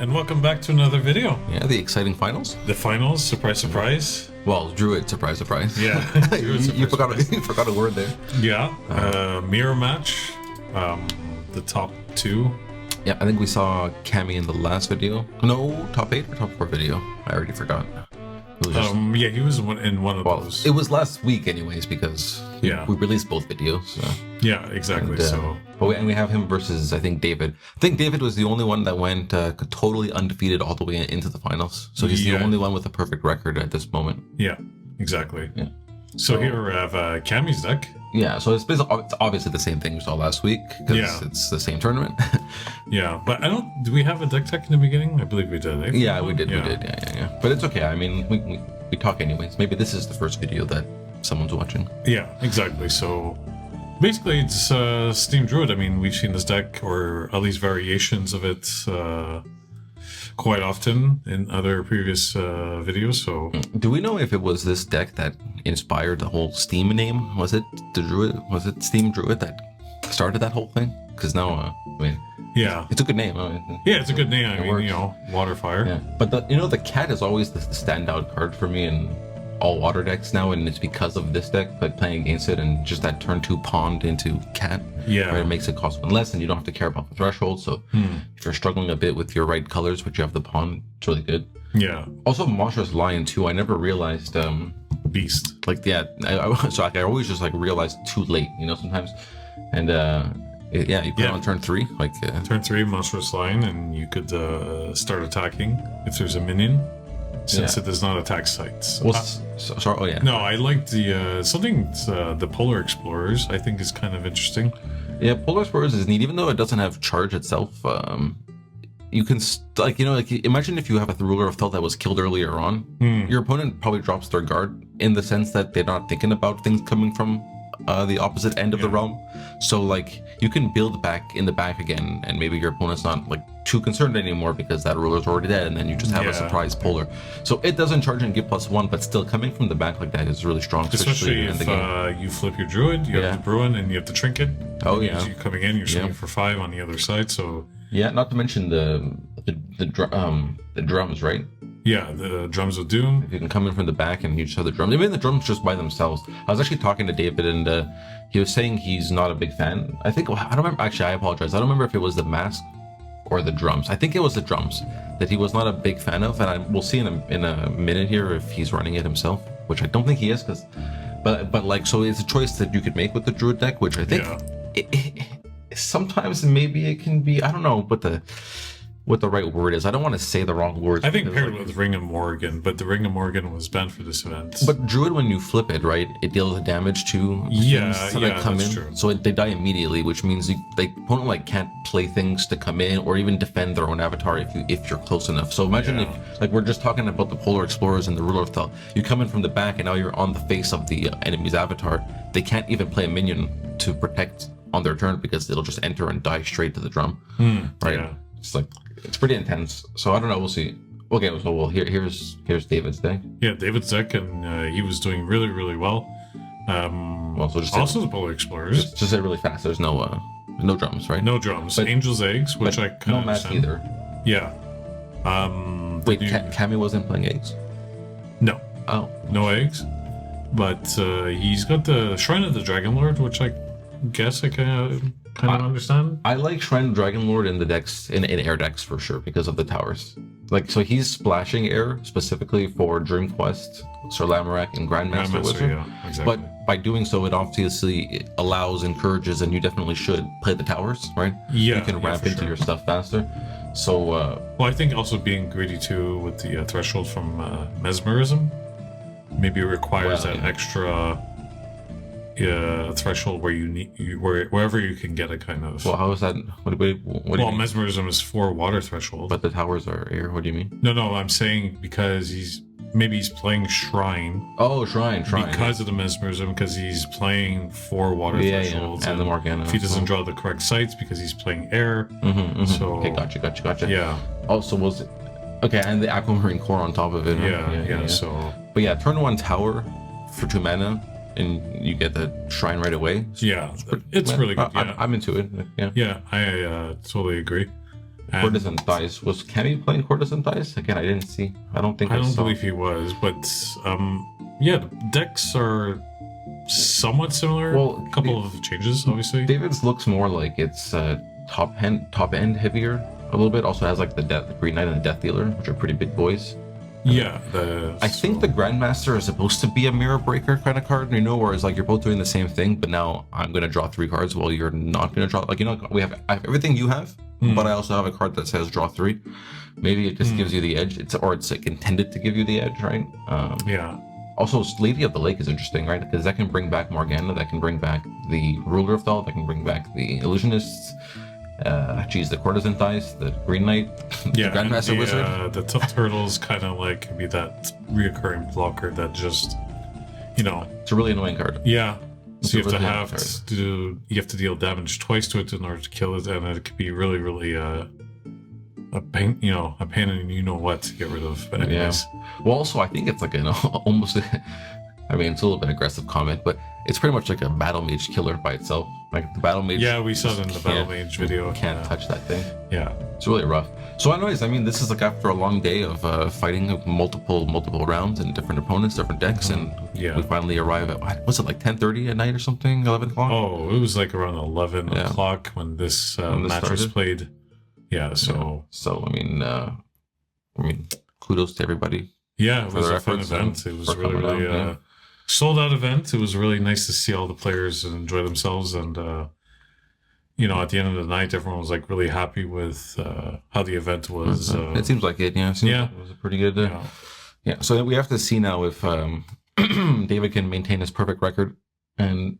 and welcome back to another video. Yeah, the exciting finals. The finals, surprise, surprise. Well, Druid, surprise, surprise. Yeah, you forgot a word there. Yeah, mirror match. The top two. Yeah, I think we saw Kamy in the last video. No, top 8 or top 4 video. I already forgot. It was just, yeah, he was in one of those. It was last week, anyways, because we released both videos. So. Yeah, exactly. And, but we have him versus, I think, David. I think David was the only one that went totally undefeated all the way into the finals. So he's the only one with a perfect record at this moment. Yeah, exactly. Yeah. So here we have Kamy's deck. Yeah, so it's obviously the same thing we saw last week because it's the same tournament. Yeah, but do we have a deck tech in the beginning? I believe we did. Yeah, we did. Yeah. But it's okay. I mean, we talk anyways. Maybe this is the first video that someone's watching. Yeah, exactly. So basically it's Steam Druid. I mean, we've seen this deck, or at least variations of it, quite often in other previous videos. So do we know if it was this deck that inspired the whole Steam name? Was it the Druid? Was it Steam Druid that started that whole thing? Because now, I mean, yeah, it's a good name. Yeah, it's a good name. I mean, you know, water, fire. Yeah, but the cat is always the standout card for me in all water decks now, and it's because of this deck, like playing against it, and just that turn 2 pond into cat. Yeah, right, it makes it cost 1 less, and you don't have to care about the threshold. So if you're struggling a bit with your right colors, but you have the pond, it's really good. Yeah. Also, Monstrous Lion too. I never realized. Beast. Like I always just realized too late, sometimes, and you put it on turn 3, turn 3 Monstrous Lion, and you could start attacking if there's a minion. Since it does not attack sites. Sorry. Oh yeah. No, I like the Polar Explorers. I think is kind of interesting. Yeah, Polar Explorers is neat, even though it doesn't have charge itself. You can imagine if you have a ruler of thought that was killed earlier on. Your opponent probably drops their guard in the sense that they're not thinking about things coming from the opposite end of the realm. So you can build back in the back again, and maybe your opponent's not too concerned anymore because that ruler's already dead, and then you just have a surprise polar. So it doesn't charge and give +1, but still coming from the back like that is really strong, especially if you flip your druid, you have the Bruin, and you have the trinket. Oh yeah, you're coming in, you're swinging for 5 on the other side. So yeah, not to mention the drums, right? Yeah, the drums of doom. If you can come in from the back and you just have the drums. Even the drums just by themselves. I was actually talking to David, and he was saying he's not a big fan. I don't remember. Actually, I apologize. I don't remember if it was the mask or the drums. I think it was the drums that he was not a big fan of, and we'll see in a minute here if he's running it himself, which I don't think he is, but so it's a choice that you could make with the Druid deck, which I think sometimes maybe it can be, I don't know what the right word is. I don't want to say the wrong words. I think paired with Ring of Morrigan, but the Ring of Morrigan was banned for this event. But Druid, when you flip it, right, it deals damage to things that come in. True. So they die immediately, which means the opponent can't play things to come in or even defend their own avatar if you're close enough. So imagine if we're just talking about the Polar Explorers and the Ruler of Thought. You come in from the back and now you're on the face of the enemy's avatar. They can't even play a minion to protect on their turn because it'll just enter and die straight to the drum. Right? Yeah. It's pretty intense. So I don't know. We'll see. Okay, so here's David's deck. Yeah, David's deck, and he was doing really, really well. Also the Polar Explorers. Just say it really fast. There's no drums, right? No drums. But Angel's Eggs, which I kind of no mask either. Yeah. Wait, Kamy wasn't playing eggs? No. Oh. No eggs. But he's got the Shrine of the Dragon Lord, which I guess I kind of understand. I like Shrine of Dragon Lord in the decks, in air decks for sure, because of the towers. So he's splashing air specifically for Dream Quest, Sir Lamorak, and Grandmaster Wizard. Yeah, exactly. But by doing so, it obviously allows, encourages, and you definitely should play the towers, right? Yeah. You can ramp into your stuff faster. So. Well, I think also being greedy too with the threshold from Mesmerism maybe requires that extra. Threshold where you need wherever you can get a kind of. Well, how is that? What do you mean? Mesmerism is 4 water threshold. But the towers are air. What do you mean? No, I'm saying because he's playing Shrine. Oh, Shrine. Because of the Mesmerism, because he's playing 4 water thresholds. Yeah. And the Morgana. If he doesn't draw the correct sites because he's playing air. So. Okay, gotcha. Yeah. Also, was it? Okay, and the Aquamarine Core on top of it. Yeah. So. But yeah, turn 1 tower for 2 mana. And you get the shrine right away. So it's really good. I'm into it. Yeah, I totally agree. Courtesan Thighs. Was Kamy playing Courtesan Thighs? Again, I didn't see. I don't believe he was, but yeah, the decks are somewhat similar. Well, a couple of changes, obviously. David's looks more like it's top end heavier a little bit. Also has like the Green Knight and the Death Dealer, which are pretty big boys. Yeah, I think the Grandmaster is supposed to be a mirror breaker kind of card, you know, where it's like you're both doing the same thing, but now I'm gonna draw 3 cards while you're not gonna draw. Like, you know, I have everything you have, but I also have a card that says draw 3. Maybe it just gives you the edge. It's like intended to give you the edge, right? Yeah. Also, Lady of the Lake is interesting, right? Because that can bring back Morgana, that can bring back the Ruler of Thal, that can bring back the Illusionists. The Courtesan Thighs, the Green Knight, yeah, the Grandmaster Wizard. The Tough Turtles kind of like can be that reoccurring blocker that just, you know, it's a really annoying card. Yeah, so you have to deal damage twice to it in order to kill it, and it could be really, really a pain, a pain in you know what to get rid of. But anyways. Yeah. Well, also I think it's like an almost. I mean, it's a little bit aggressive comment, but it's pretty much like a Battle Mage killer by itself. Like the Battle Mage. Yeah, we saw it in the Battle Mage video. Can't touch that thing. Yeah, it's really rough. So, anyways, I mean, this is like after a long day of fighting multiple rounds and different opponents, different decks, and we finally arrive at was it like 10:30 at night or something, 11 o'clock? Oh, it was like around 11 o'clock when this match was played. Yeah, so I mean, kudos to everybody. Yeah, it was a fun event. It was really sold out event. It was really nice to see all the players enjoy themselves, and at the end of the night, everyone was like really happy with how the event was. It seems like it. Yeah, it was a pretty good. Yeah. So we have to see now if David can maintain his perfect record and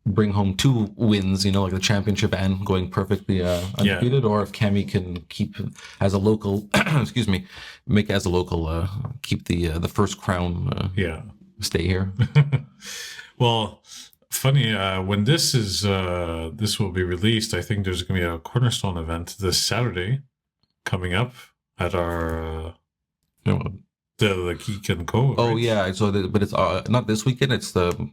bring home 2 wins. Like the championship and going perfectly undefeated, or if Kamy can keep as a local. excuse me, make as a local keep the first crown. Stay here. Well, funny, when this will be released, I think there's going to be a Cornerstone event this Saturday coming up at our the Geek and Co. Right? Oh yeah, but it's not this weekend. It's the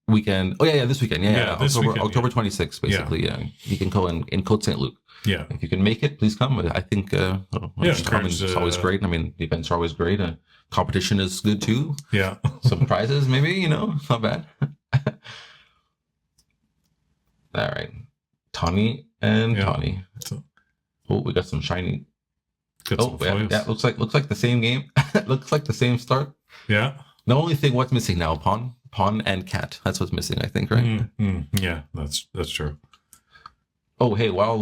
weekend. Oh yeah, this weekend. Yeah, October 26th, basically. Yeah, Geek and Co. in Côte Saint Luc. Yeah, if you can make it, please come. I think it's always great. I mean, the events are always great. Competition is good too. Yeah. Some prizes, maybe, not bad. All right. Tawny and Tawny. Oh, we got some shiny. Yeah. Looks like the same game. Looks like the same start. Yeah. The only thing what's missing now, Pawn and Cat. That's what's missing, I think, right? Yeah, that's true. Oh, hey, well,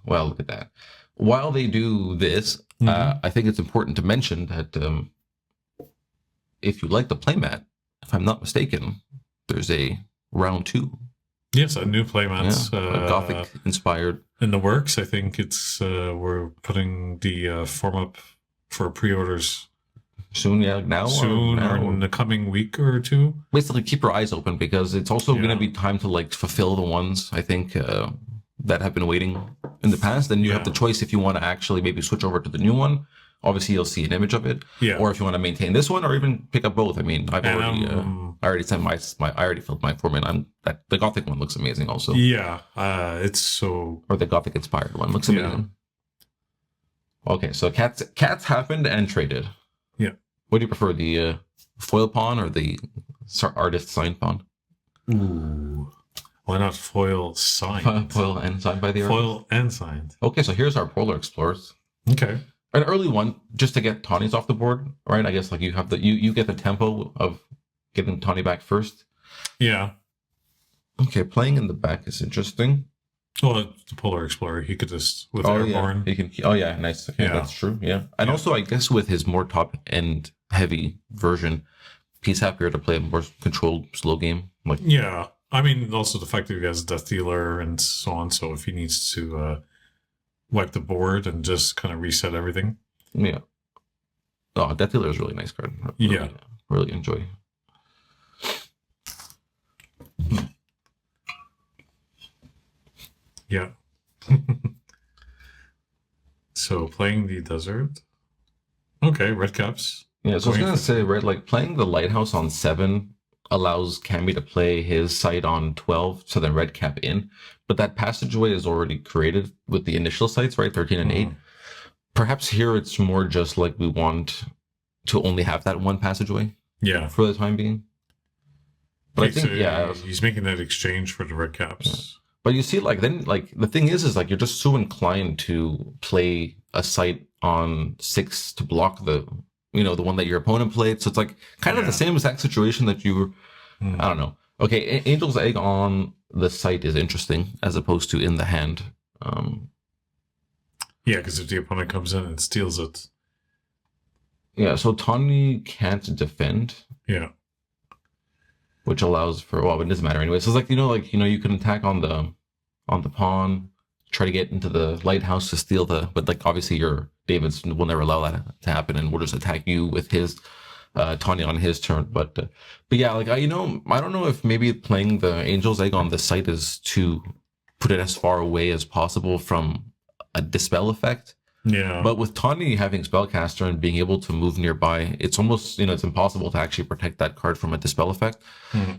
look at that. While they do this, I think it's important to mention that if you like the playmat, if I'm not mistaken, there's a round 2. Yes, a new playmat. Gothic inspired. In the works. I think it's we're putting the form up for pre-orders soon. Yeah, or in the coming week or 2. Basically, keep your eyes open because it's also going to be time to like fulfill the ones I think that have been waiting in the past. Then you have the choice if you want to actually maybe switch over to the new one. Obviously, you'll see an image of it. Yeah. Or if you want to maintain this one, or even pick up both. I mean, I already sent I already filled my form in. The Gothic one looks amazing, also. Yeah. It's so. Or the Gothic inspired one looks amazing. Yeah. Okay, so cats happened and traded. Yeah. What do you prefer, the foil pawn or the artist signed pawn? Ooh. Why not foil signed? Foil and signed by the artist. Foil and signed. Okay, so here's our Polar Explorers. Okay. An early one, just to get Tawny's off the board, right? I guess like you have you get the tempo of getting Tawny back first. Yeah. Okay, playing in the back is interesting. Well, the Polar Explorer, he could just with Airborne. Yeah. He can. Oh yeah, nice. Okay, that's true. Yeah, and also I guess with his more top end heavy version, he's happier to play a more controlled slow game. Like I mean, also the fact that he has Death Dealer and so on. So if he needs to wipe the board and just kind of reset everything. Yeah. Oh, Death Dealer is a really nice card. Really enjoy. Yeah. So playing the desert. Okay, red caps. Yeah, so I was gonna say, right, like playing the lighthouse on 7 allows Kamy to play his site on 12, so then red cap in. But that passageway is already created with the initial sites, right? 13 and 8. Perhaps here it's more just like we want to only have that one passageway. Yeah. For the time being. But okay, I think, he's making that exchange for the red caps. Yeah. But you see, like, then, like, the thing is like, you're just so inclined to play a site on 6 to block the one that your opponent played. So it's like kind of the same exact situation that you were, I don't know. Okay, Angel's Egg on the site is interesting as opposed to in the hand. Yeah, because if the opponent comes in and steals it. Yeah, so Tawny can't defend. Yeah. Which allows for, well, it doesn't matter anyway. So it's like, you can attack on the pawn, try to get into the lighthouse to steal but like obviously David's will never allow that to happen, and will just attack you with his Tawny on his turn. But yeah, like I don't know if maybe playing the Angel's Egg on the site is to put it as far away as possible from a dispel effect. Yeah. But with Tawny having Spellcaster and being able to move nearby, it's almost, it's impossible to actually protect that card from a dispel effect.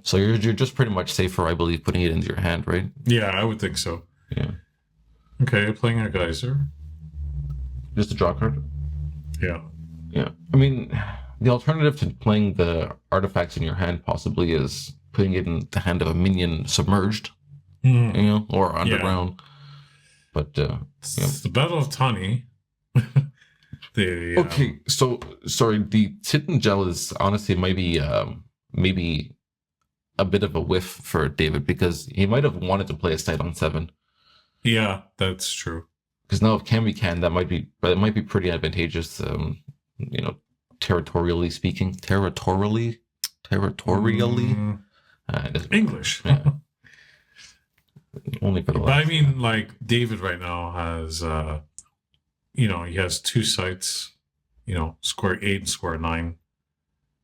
So you're just pretty much safer, I believe, putting it into your hand, right? Yeah, I would think so. Yeah. Okay, playing a Geyser. Just a draw card? Yeah. Yeah. I mean, the alternative to playing the artifacts in your hand possibly is putting it in the hand of a minion submerged, or underground. Yeah. But, it's the Battle of Tawny. Okay, so sorry. The Titan Gel is honestly maybe a bit of a whiff for David, because he might have wanted to play a site on 7. Yeah, that's true. Because now if Kamy can, that might be pretty advantageous. Territorially speaking, territorially. English. Yeah. Only for the. But I mean, like David right now has. He has 2 sites, square 8 and square 9.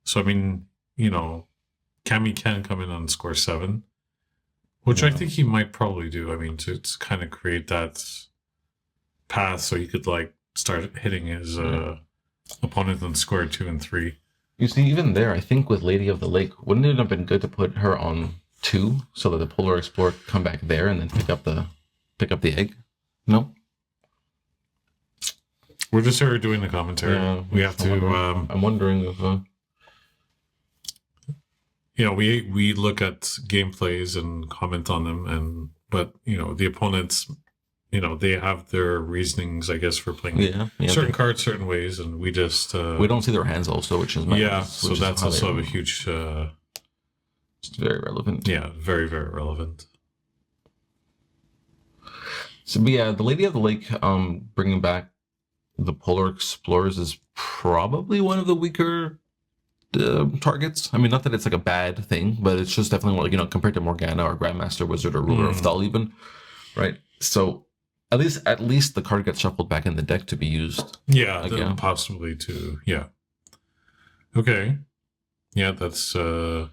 So, I mean, Kamy can come in on square 7, which I think he might probably do. I mean, to kind of create that path so he could, like, start hitting his opponent on square 2 and 3. You see, even there, I think with Lady of the Lake, wouldn't it have been good to put her on 2 so that the Polar Explorer could come back there and then pick up the egg? No? We're just here doing the commentary. Yeah, we have to. I'm wondering if. We look at gameplays and comment on them, but the opponents, they have their reasonings, I guess, for playing certain cards certain ways, and we just we don't see their hands also, which is so that's also a huge. It's very relevant. Yeah, very very relevant. So yeah, the Lady of the Lake, bringing back the Polar Explorers is probably one of the weaker targets. I mean, not that it's like a bad thing, but it's just definitely more, compared to Morgana or Grandmaster Wizard or Ruler of Thal even, right? So at least the card gets shuffled back in the deck to be used. Yeah, again. Possibly to Okay. Yeah, that's going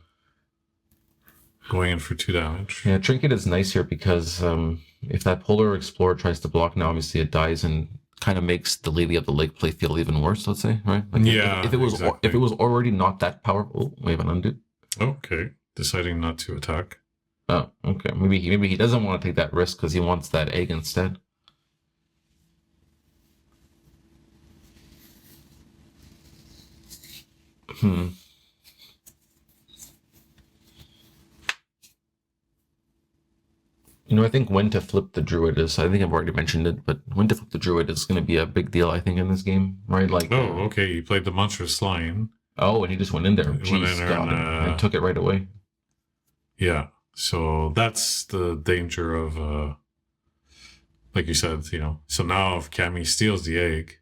in for 2 damage. Yeah, Trinket is nice here because if that Polar Explorer tries to block now, obviously it dies and kind of makes the Lady of the Lake play feel even worse, let's say, right? Like if it was already not that powerful, we have an undo. Okay, deciding not to attack. Oh, okay. Maybe he doesn't want to take that risk because he wants that egg instead. I think when to flip the Druid is, I think I've already mentioned it, but when to flip the Druid is going to be a big deal, I think, in this game, right? Like, okay, he played the Monstrous Lion. Oh, and he just went in there. And took it right away. Yeah, so that's the danger of, like you said, so now if Kamy steals the egg,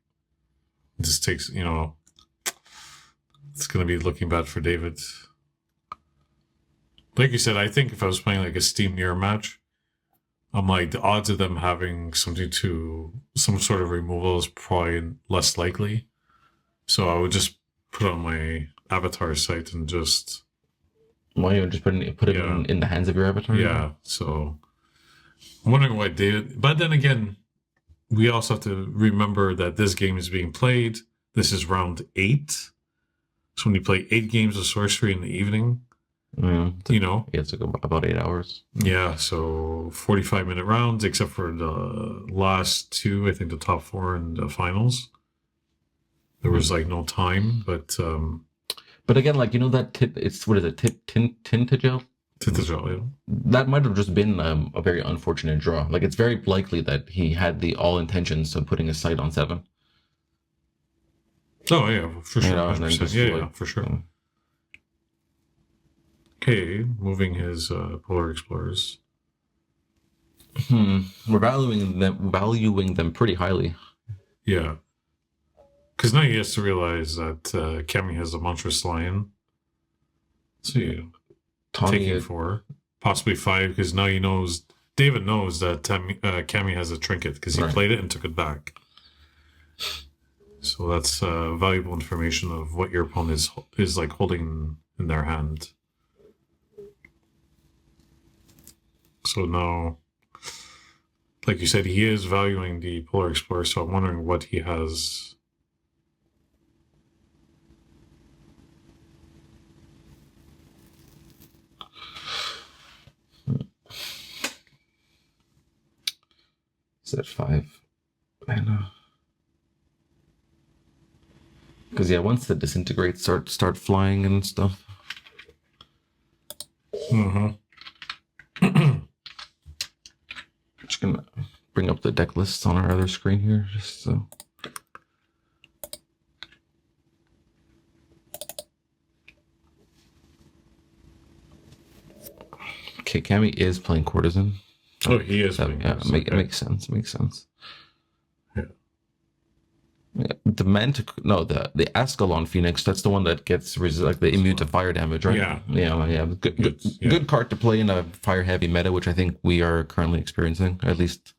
it just takes, it's going to be looking bad for David. Like you said, I think if I was playing like a Steam Mirror match, I'm like, the odds of them having some sort of removal is probably less likely. So I would just put it on my avatar site and just... Why you just put it in the hands of your avatar? Yeah, so I'm wondering why David... But then again, we also have to remember that this game is being played. This is round 8. So when you play 8 games of sorcery in the evening, Yeah, you know? Yeah, it took about 8 hours. Yeah, so 45-minute rounds, except for the last two, I think the top four and the finals. There was like no time, but again, like that tip, it's what is it, Tintagel? Tintagel, yeah. That might have just been a very unfortunate draw. Like it's very likely that he had the all intentions of putting his sight on 7. Oh yeah, for sure, And then just yeah, for sure. Okay, moving his Polar Explorers. We're valuing them pretty highly. Yeah. Because now he has to realize that Kamy has a monstrous lion. So yeah, taking 4, possibly 5, because now David knows that Kamy has a trinket because he played it and took it back. So that's valuable information of what your opponent is like holding in their hand. So now, like you said, he is valuing the Polar Explorer, so I'm wondering what he has. Is that 5? I know. Because yeah, once the disintegrates start flying and stuff. Just gonna bring up the deck lists on our other screen here, just so. Okay, Kamy is playing Courtesan. Oh, he is. Playing it makes sense. Yeah. The Ascalon Phoenix, that's the one that gets like the immune to fire damage, right? Yeah. Good card to play in a fire heavy meta, which I think we are currently experiencing, at least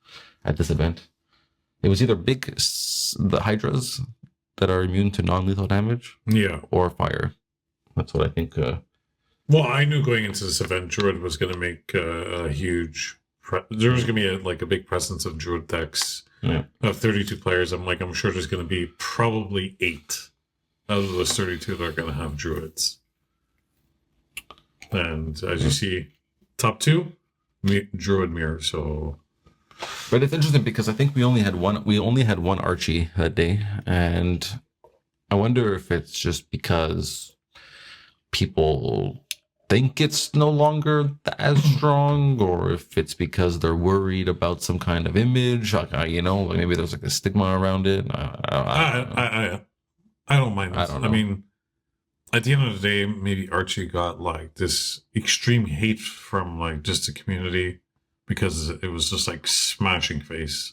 at this event. It was either the Hydras that are immune to non-lethal damage, or fire. That's what I think. Well, I knew going into this event, Druid was going to make a huge. There was going to be a big presence of Druid decks. Yeah. Of 32 players, I'm sure there's going to be probably 8 out of those 32 that are going to have Druids. And as you see, top 2, Druid Mirror. So, but it's interesting because I think we only had one Archie that day, and I wonder if it's just because people think it's no longer as strong, or if it's because they're worried about some kind of image, like maybe there's like a stigma around it. I don't mind this. I mean, at the end of the day, maybe Archie got like this extreme hate from like just the community because it was just like smashing face.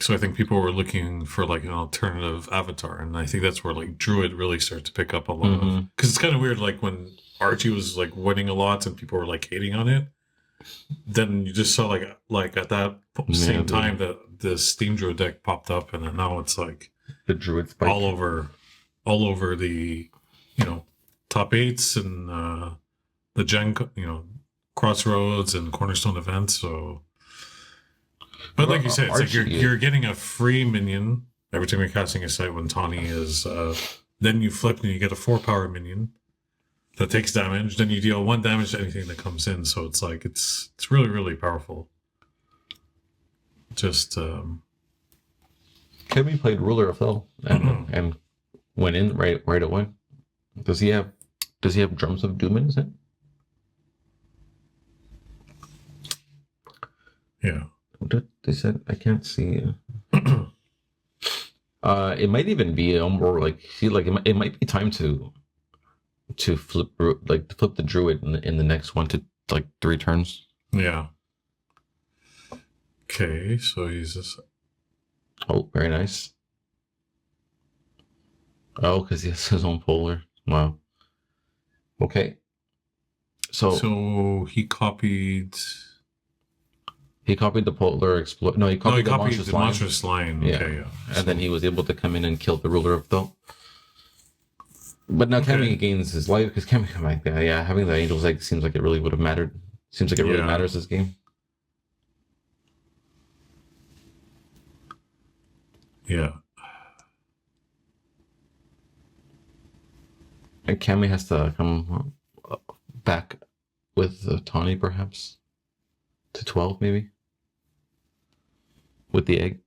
So I think people were looking for like an alternative avatar, and I think that's where like Druid really started to pick up a lot of, because it's kind of weird, like when Archie was like winning a lot and people were like hating on it, then you just saw like at that same time that the Steam Druid deck popped up, and then now it's like the Druid spike all over the top 8s and the Gen Crossroads and Cornerstone events. So, but like you said, it's Archie, like you're getting a free minion every time you're casting a sight when Tawny is. Then you flip and you get a 4-power minion that takes damage. Then you deal 1 damage to anything that comes in. So it's like it's really, really powerful. Just Kevin played Ruler of Hell and went in right away. Does he have Drums of Doom in his hand? Yeah. They said I can't see. It might even be more like it might be time to flip the Druid in the next 1 to 3 turns. Yeah. Okay, so he's just. Oh, very nice. Oh, because he has his own polar. Wow. Okay. So he copied. He copied the Polar Explorer. No, he copied the Monstrous Lion. Yeah. Okay, yeah. And then he was able to come in and kill the Ruler of Thel. But now Kamy gains his life because Kamy, having the Angel's Egg seems like it really would have mattered. Seems like it really matters this game. Yeah. And Kamy has to come back with the Tawny, perhaps to 12, maybe with the egg.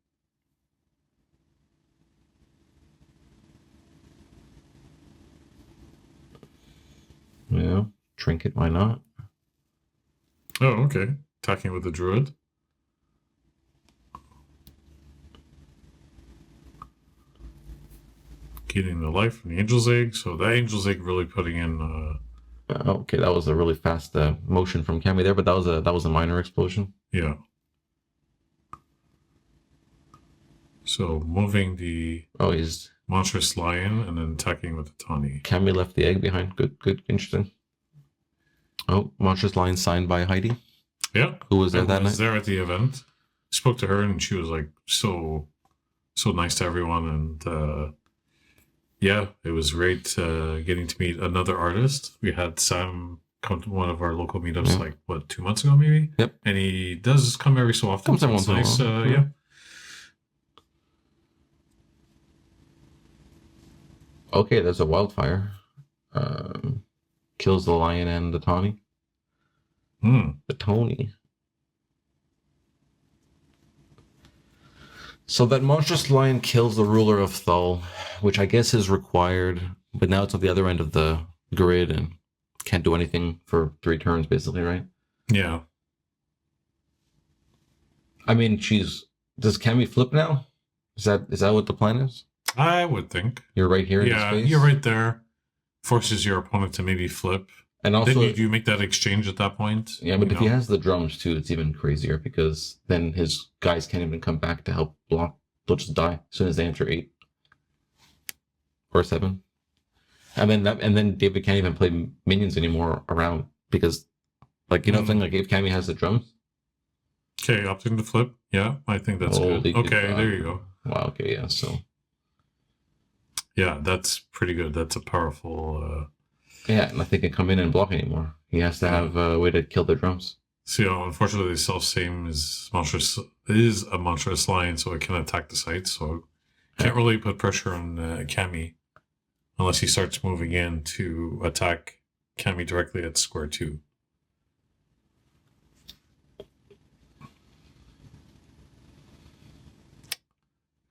Yeah, trinket. Why not? Oh, okay. Attacking with the Druid. Getting the life from the Angel's Egg. So that Angel's Egg really putting in. Okay, that was a really fast motion from Kamy there, but that was a minor explosion. Yeah. So moving the he's monstrous lion and then attacking with the Tawny. Kamy left the egg behind. Good, interesting. Oh, monstrous lion signed by Heidi. Yeah. Who was there that night? Was there at the event. Spoke to her and she was like so nice to everyone, and yeah, it was great getting to meet another artist. We had Sam come to one of our local meetups, like, 2 months ago, maybe? Yep. And he does come every so often. Comes every so once it's in a nice. while. Yeah. Okay, there's a wildfire. Kills the lion and the Tawny. The Tony. So that monstrous lion kills the ruler of Thul, which I guess is required, but now it's at the other end of the grid and can't do anything for 3 turns, basically, right? Yeah. I mean, does Kamy flip now? Is that what the plan is? I would think. You're right here in the space? You're right there. Forces your opponent to maybe flip. And also, then you make that exchange at that point. Yeah, but if he has the drums too, it's even crazier because then his guys can't even come back to help block. They'll just die as soon as they enter 8 or 7. And then David can't even play minions anymore around because, like, thing like if Kamy has the drums. Okay, opting to flip. Yeah, I think that's good. Okay, there you go. Wow. Okay, yeah. So. Yeah, that's pretty good. That's a powerful. Yeah, nothing can come in and block anymore. He has to have a way to kill the drums. So, unfortunately, the self-same is a monstrous lion, so it can attack the site. So, can't really put pressure on Kamy unless he starts moving in to attack Kamy directly at square 2.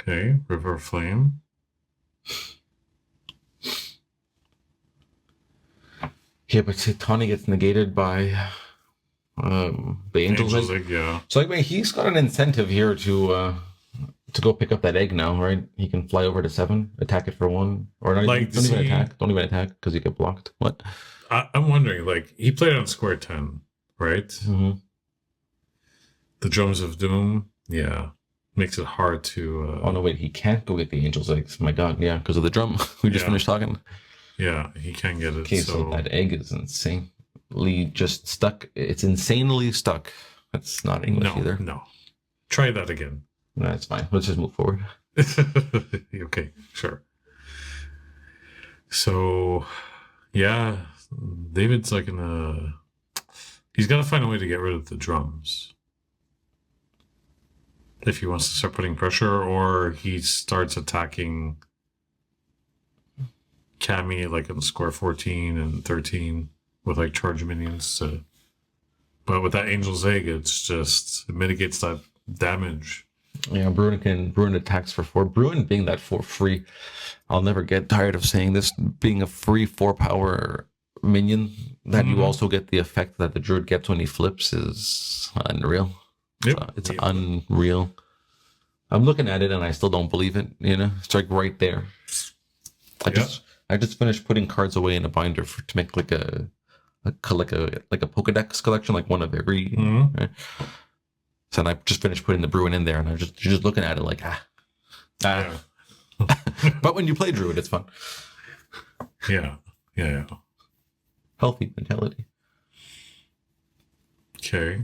Okay, River Flame. Yeah, but Tawny gets negated by the Angel's Egg. Yeah. So anyway, he's got an incentive here to go pick up that egg now, right? He can fly over to 7, attack it for 1, or not like, don't even attack because you get blocked. What? I'm wondering, like, he played on square 10, right? Mm-hmm. The Drums of Doom, yeah, makes it hard to. Oh no, wait, he can't go get the Angel's Eggs. My God, yeah, because of the drum. We just finished talking. Yeah, he can get it. Okay, so that egg is insanely just stuck. It's insanely stuck. That's not English either. No. Try that again. No, that's fine. Let's just move forward. Okay, sure. So, yeah, David's like he's got to find a way to get rid of the drums. If he wants to start putting pressure, or he starts attacking Kamy like on square 14 and 13 with like charge minions. But with that Angel's Egg, it mitigates that damage. Yeah, Bruin attacks for 4. Bruin being that 4 free, I'll never get tired of saying this, being a free 4 power minion that you also get the effect that the Druid gets when he flips is unreal. Yep. It's unreal. I'm looking at it and I still don't believe it, It's like right there. I just finished putting cards away in a binder to make like a Pokedex collection, like one of every. Right? So I just finished putting the Bruin in there, and you're just looking at it like Yeah. But when you play Druid, it's fun. Yeah. Healthy mentality. Okay.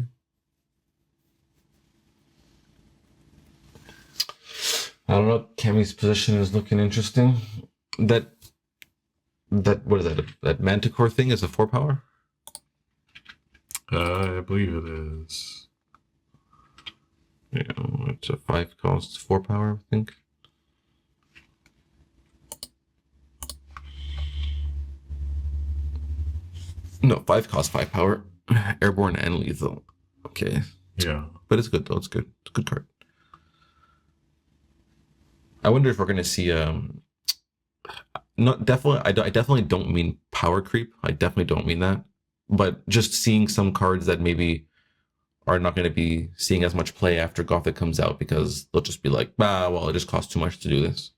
I don't know. Kamy's position is looking interesting. That what is that? That Manticore thing is a 4 power? I believe it is. Yeah, it's a 5 cost 4 power, I think. No, 5 cost 5 power, airborne and lethal. Okay. Yeah, but it's good though. It's good. It's a good card. I wonder if we're gonna see not definitely. I definitely don't mean power creep. I definitely don't mean that. But just seeing some cards that maybe are not going to be seeing as much play after Gothic comes out because they'll just be like, well, it just costs too much to do this.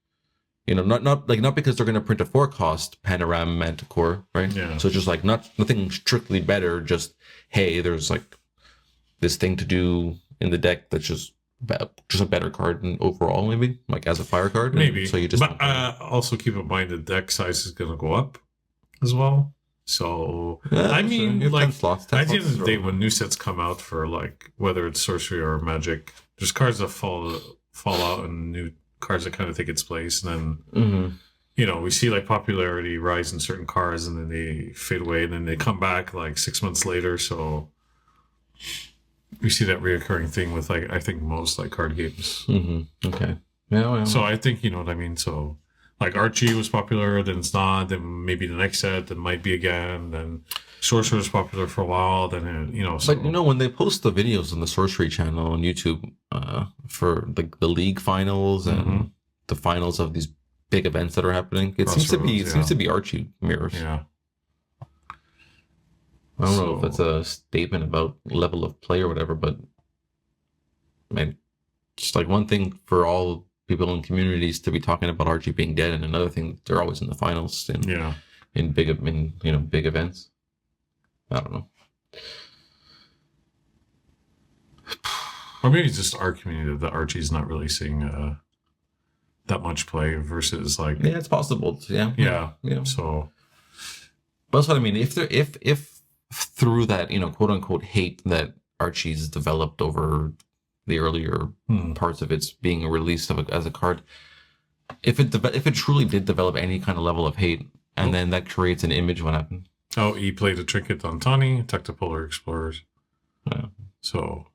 You know, not because they're going to print a 4 cost Panorama Manticore, right? Yeah. So it's just like nothing strictly better. Just hey, there's like this thing to do in the deck that's just a better card than overall, maybe like as a fire card. Maybe. So you just but also keep in mind the deck size is going to go up as well. So yeah, I mean, like 10 slots, at the end of the day, when new sets come out for like whether it's sorcery or magic, there's cards that fall out and new cards that kind of take its place, and then you know we see like popularity rise in certain cards, and then they fade away, and then they come back like 6 months later. So we see that reoccurring thing with like I think most like card games. Okay. Yeah. Well, so I think you know what I mean. So. Like Archie was popular, then it's not. Then maybe the next set, then might be again. Then Sorcerer was popular for a while. Then you know. So. But you know when they post the videos on the Sorcery channel on YouTube for the league finals and the finals of these big events that are happening, it seems to be Archie mirrors. Yeah. I don't know if it's a statement about level of play or whatever, but man, just like one thing for all people in communities to be talking about Archie being dead, and another thing they're always in the finals in big events. I don't know. Or maybe it's just our community that Archie's not really seeing that much play versus like it's possible. Yeah. So that's what I mean. If through that quote unquote hate that Archie's developed over the earlier parts of its being released as a card, if it truly did develop any kind of level of hate, and then that creates an image, what happened? Oh, he played a trinket on Tani, attacked the Polar Explorers. Yeah. So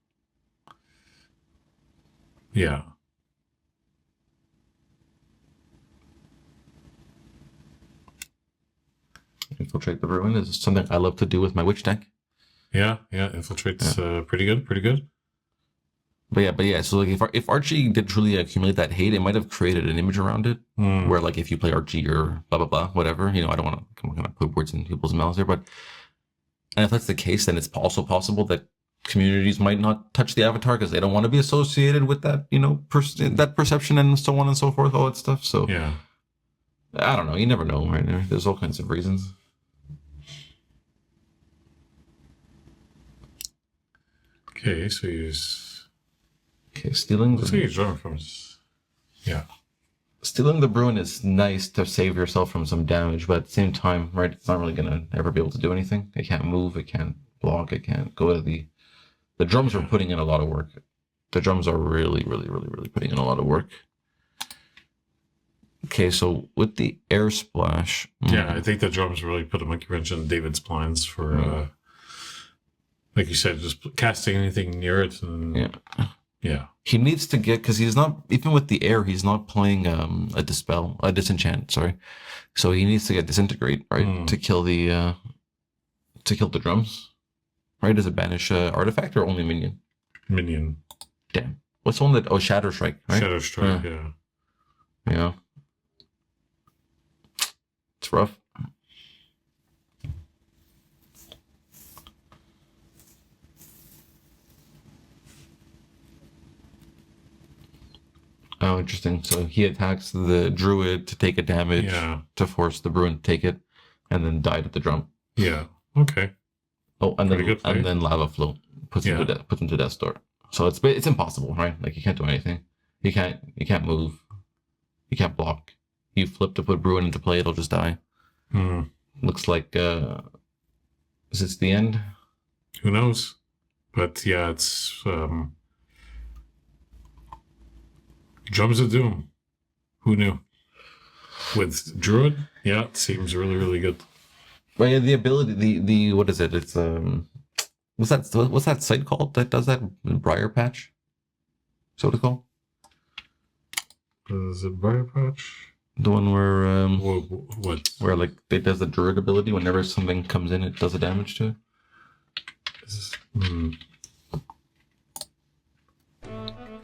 yeah. Infiltrate the Ruin is something I love to do with my witch deck. Yeah, infiltrate's pretty good. But yeah. So like, if Archie did truly accumulate that hate, it might have created an image around it, where like if you play Archie or blah blah blah, whatever. I don't want to put words in people's mouths here, but and if that's the case, then it's also possible that communities might not touch the avatar because they don't want to be associated with that, that perception and so on and so forth, all that stuff. So yeah, I don't know. You never know, right? There's all kinds of reasons. Okay, so use. Okay, stealing the Bruin is nice to save yourself from some damage, but at the same time, right, it's not really gonna ever be able to do anything. It can't move, it can't block, it can't go to the drums are putting in a lot of work. The drums are really putting in a lot of work. Okay, so with the air splash. I think the drums really put a monkey wrench in David's plans for like you said, just casting anything near it and yeah. He needs to get, because he's not, even with the air, he's not playing a disenchant, sorry. So he needs to get disintegrate, right? To kill the drums. Right? Does it banish artifact or only minion? Minion. Damn. What's the one that Shadow Strike, right? Shadow Strike, yeah. Yeah. It's rough. Oh, interesting. So he attacks the Druid to take a damage to force the Bruin to take it, and then died at the drum. Yeah. Okay. Oh, and then Lava Flow puts him to death's door. So it's impossible, right? Like you can't do anything. You can't move. You can't block. You flip to put Bruin into play, it'll just die. Looks like is this the end? Who knows? But yeah, it's Drums of Doom. Who knew? With Druid, it seems really good. Well, yeah, the ability, the what is it? It's what's that site called that does that? Briar Patch? Is that what it's called? Is it Briar Patch? The one where what? Where like it does the Druid ability whenever something comes in, it does the damage to it.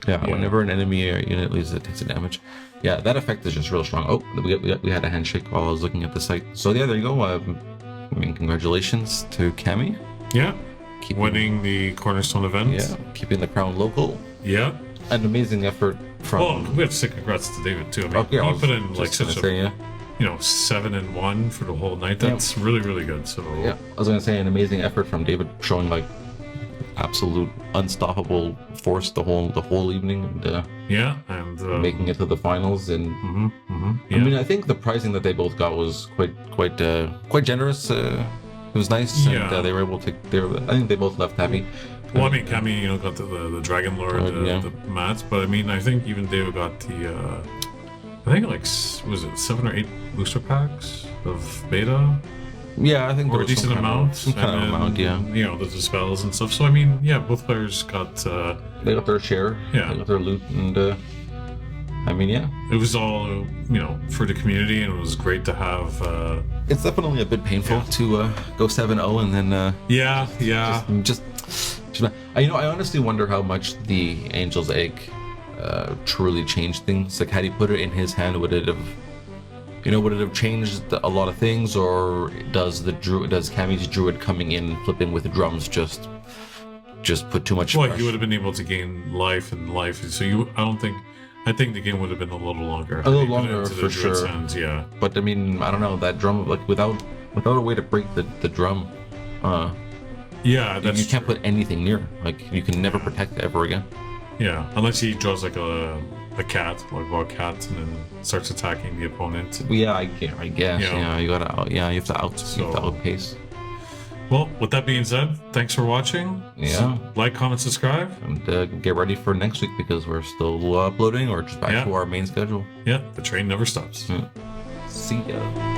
Yeah, whenever an enemy or unit leaves, it takes a damage. Yeah, that effect is just real strong. Oh, we had a handshake while I was looking at the site. So yeah, there you go. I mean, congratulations to Kamy. Yeah. Winning the Cornerstone event. Yeah, keeping the crown local. Yeah. An amazing effort from... Well, we have to say congrats to David, too. I mean, he put in like such a, 7-1 for the whole night. That's really, really good. So yeah, I was going to say an amazing effort from David, showing like absolute unstoppable force the whole evening, and making it to the finals. And I mean, I think the pricing that they both got was quite generous. It was nice, and they were able to. I think they both left happy. Well, I mean, Kamy, got the Dragon Lord, the mats, but I mean, I think even David got the, I think like, was it 7 or 8 booster packs of beta? Yeah, I think or a decent amount. Some kind of amount, yeah. The spells and stuff. So I mean, yeah, both players got. They got their share. Yeah, they got their loot, and I mean, yeah, it was all for the community, and it was great to have. It's definitely a bit painful to go 7-0 and then. Just I honestly wonder how much the Angel's Egg truly changed things. Like, had he put it in his hand, would it have changed a lot of things, or does Kamy's Druid coming in flipping with the drums just put too much? Well, he would have been able to gain life, so I think the game would have been a little longer. A little longer for sure. Hands, yeah. But I mean, I don't know, that drum, like without a way to break the drum. Yeah, that's you can't put anything near. Like, you can never protect it ever again. Yeah, unless he draws like a cat, like wild cat, and then starts attacking the opponent. Yeah, I guess. Yeah, you have to outpace. Well, with that being said, thanks for watching. Yeah. So, like, comment, subscribe. And get ready for next week, because we're still uploading, or just back to our main schedule. Yeah, the train never stops. See ya.